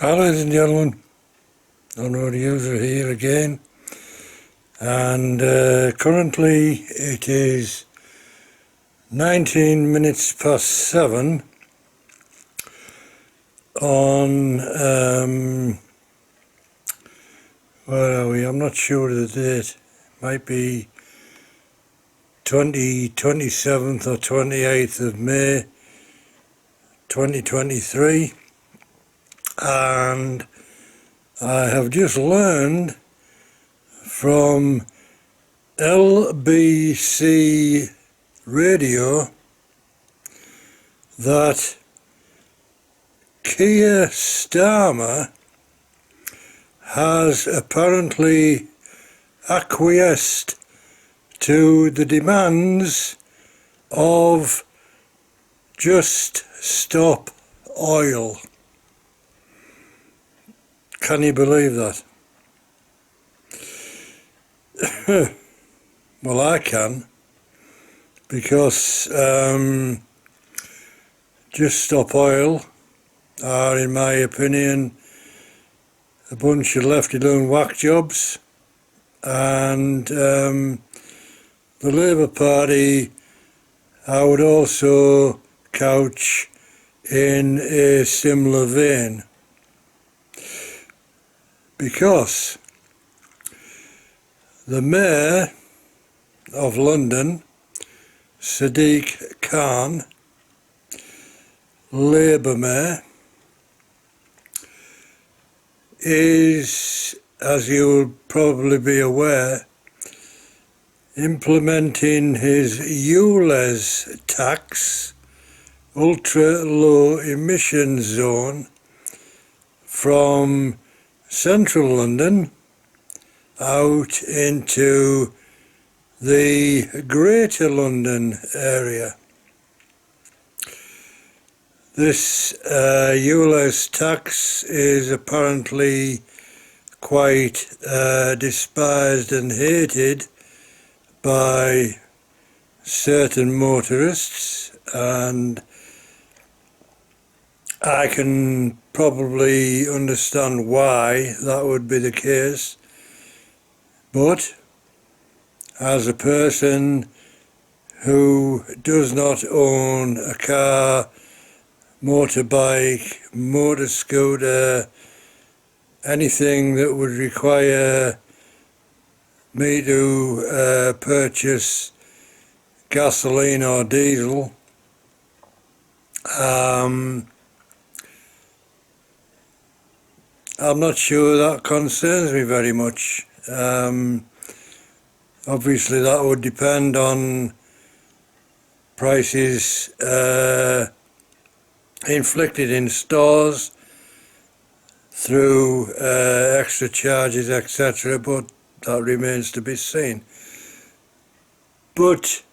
Hi, ladies and gentlemen, on-road user here again, and currently it is 19 minutes past 7 on, where are we? I'm not sure of the date. Might be 27th or 28th of May 2023, and I have just learned from LBC Radio that Kier Starmer has apparently acquiesced to the demands of Just Stop Oil. Can you believe that? Well, I can, because Just Stop Oil are, in my opinion, a bunch of lefty-loon whack jobs, and the Labour Party I would also couch in a similar vein, because the Mayor of London, Sadiq Khan, Labour Mayor, is, as you will probably be aware, implementing his Ulez tax, ultra low emission zone, from central London out into the Greater London area. This Ulez tax is apparently quite despised and hated by certain motorists, and I can probably understand why that would be the case, but as a person who does not own a car, motorbike, motor scooter, anything that would require me to purchase gasoline or diesel, I'm not sure that concerns me very much. Obviously that would depend on prices inflicted in stores through extra charges, etc., but that remains to be seen. But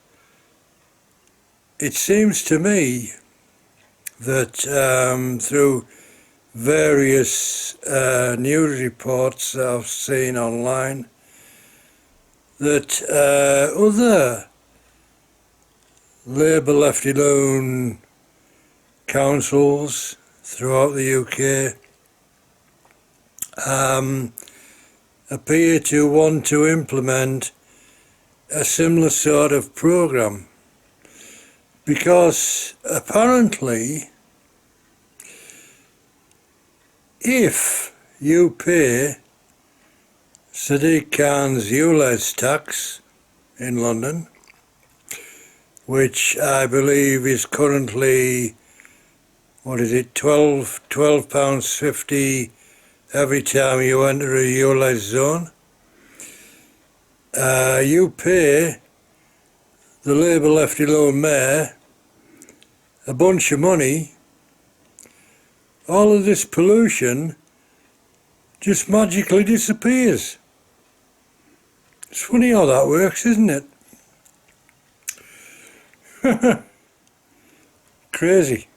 it seems to me that through various news reports that I've seen online, that other Labour lefty-loon councils throughout the UK appear to want to implement a similar sort of programme, because apparently if you pay Sadiq Khan's Ulez tax in London, which I believe is currently, what is it, £12.50 every time you enter a Ulez zone, you pay the Labour lefty-loan mayor a bunch of money, all of this pollution just magically disappears. It's funny how that works, isn't it? Crazy.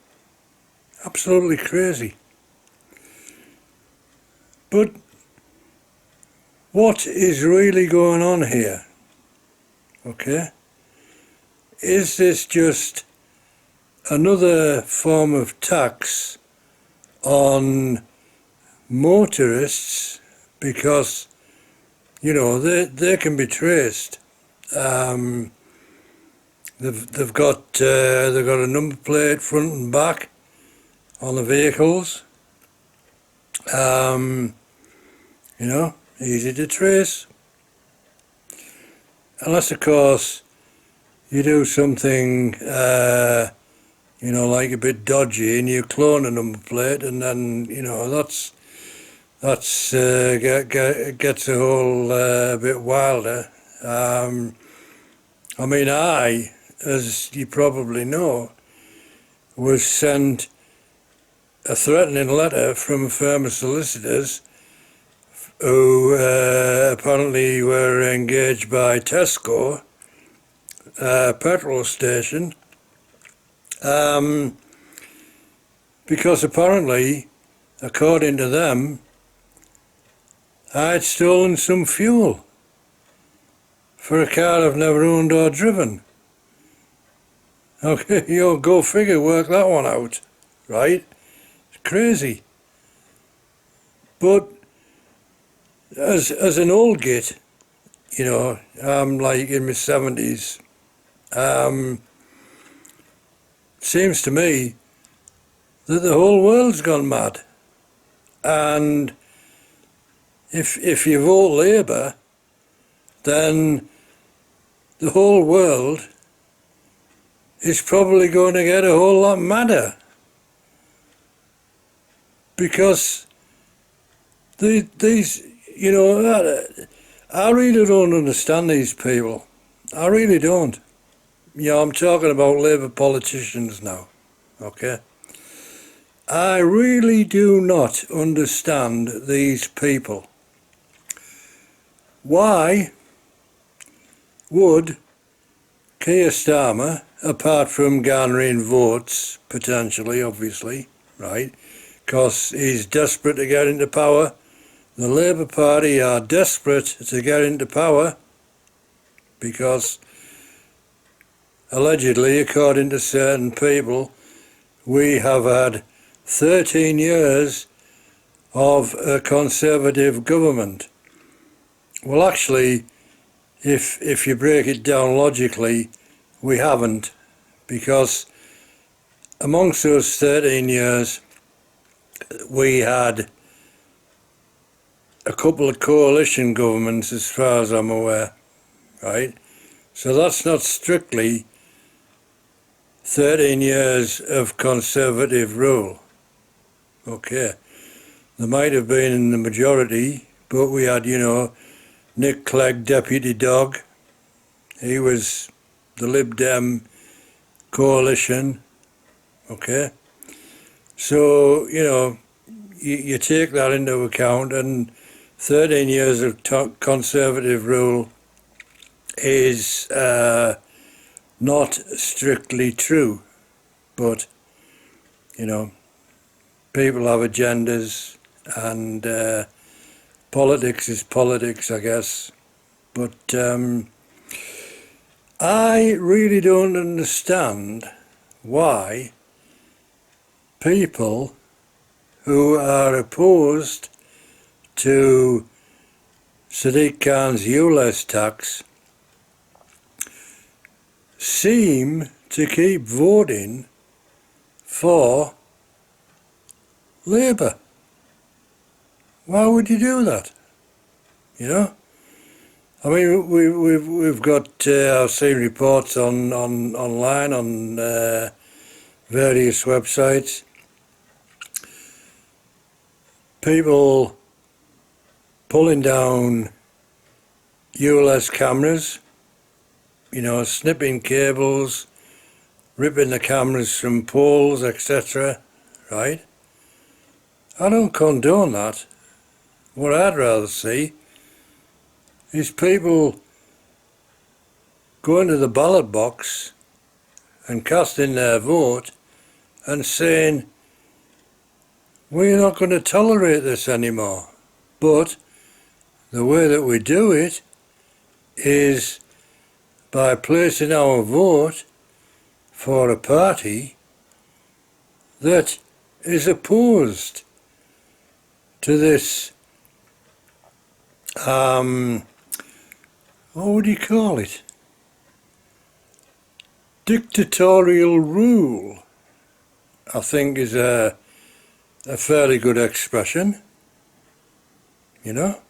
Absolutely crazy. But what is really going on here? Okay? Is this just another form of tax on motorists, because, you know, they can be traced. They've got a number plate front and back on the vehicles. You know, easy to trace. Unless, of course, you do something, you know, like a bit dodgy, and you clone a number plate, and then, you know, that's gets a whole bit wilder. I mean, as you probably know, was sent a threatening letter from a firm of solicitors who apparently were engaged by Tesco petrol station, because apparently, according to them, I had stolen some fuel for a car I've never owned or driven. Okay, you go figure, work that one out, right? It's crazy. But as an old git, you know, I'm like in my 70s, seems to me that the whole world's gone mad. And if you vote Labour, then the whole world is probably going to get a whole lot madder, because these, you know, I really don't understand these people. I really don't. You know, I'm talking about Labour politicians now, okay? I really do not understand these people. Why would Keir Starmer, apart from garnering votes, potentially, obviously, right, because he's desperate to get into power, the Labour Party are desperate to get into power, because allegedly, according to certain people, we have had 13 years of a Conservative government. Well, actually, if you break it down logically, we haven't, because amongst those 13 years, we had a couple of coalition governments, as far as I'm aware, right? So that's not strictly 13 years of Conservative rule. Okay, there might have been in the majority, but we had, you know, Nick Clegg, Deputy Dog. He was the Lib Dem coalition. Okay, so, you know, you take that into account, and 13 years of Conservative rule is not strictly true, but, you know, people have agendas, and politics is politics, I guess. But I really don't understand why people who are opposed to Sadiq Khan's Ulez tax seem to keep voting for Labour. Why would you do that? You know, I mean, we've got I've seen reports online on various websites. People pulling down ULS cameras, you know, snipping cables, ripping the cameras from poles, etc. Right? I don't condone that. What I'd rather see is people going to the ballot box and casting their vote and saying, we're not going to tolerate this anymore. But the way that we do it is by placing our vote for a party that is opposed to this, what would you call it? Dictatorial rule, I think is a fairly good expression, you know.